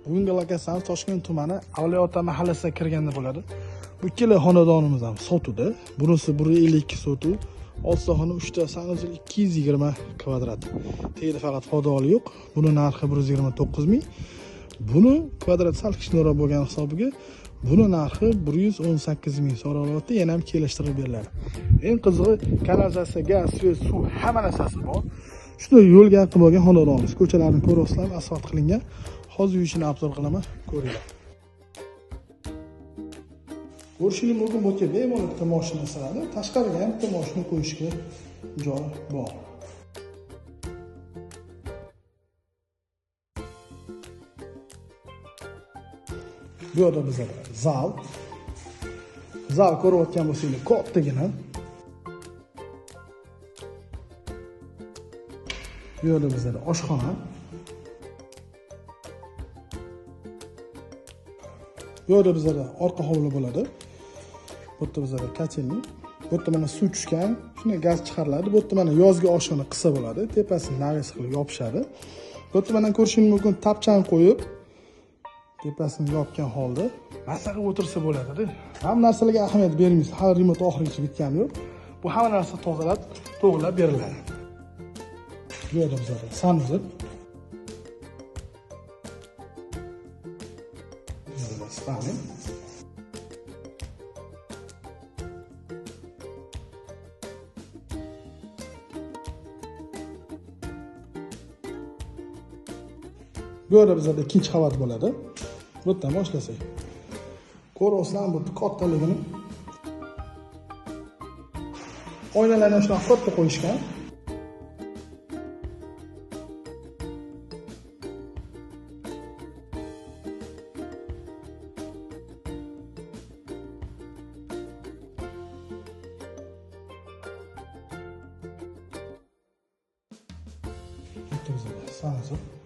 Bugungi lokasiyamiz Toshkent tumani Avliyoota mahallasiga kirganda bo'ladi. Bu ikkala xonadonimiz ham sotuvda. Bunisi 152 sotuv, olti xona 3 ta sanuzil 220 kvadrat. Tegdi faqat xodoli yo'q. Buni narxi 129 ming. Buni kvadrat sal kichikroq bo'lgan hisobiga buni narxi 118 ming so'ralyapti, yana ham kelishtirib beriladi. Eng qizig'i, kanalizatsiya, gaz, svet, suv hamma narsasi bor. Shunday yo'lga yaqin bo'lgan xonadonimiz. Ko'chalarni ko'ryapsizlar, asfalt qilingan. Hozir yurishini afzal qilaman, ko'ringlar. Ko'rishingiz mumkin bo'lsa, bemalol bitta mashina sig'adi, tashqariga ham bitta mashina qo'yishga joy bor. Bu yerda bizda zal. Zal ko'rayotgan bo'lsangiz, kattagina. Bu yerda bizda oshxona. Bu yerda bizda orqa hovli bo'ladi. Bu yerda bizda kotelnik. Bu yerda mana suv tushgan, shunday gaz chiqariladi. Bu yerda mana yozgi oshxona qilsa bo'ladi. Tepasini navis qilib yopishadi. Bu yerda mana ko'rishingiz mumkin, tapchani qo'yib, tepasini yopgan holda masa qilib o'tirsa bo'ladi-da. Hamma narsalarga ahamiyat bermaysiz. Hali remont oxirigacha bitgani yo'q. Bu hamma narsa to'g'rilab beriladi. Bu yerda bizda sanuzil. Spalni. Bu yerda bizda ikkinchi qavat bo'ladi. Bu yerdan boshlasak. Ko'ryapsizlar, bu kattaligini. Oynalarni shunaqa katta qo'yishgan. Sanuzil.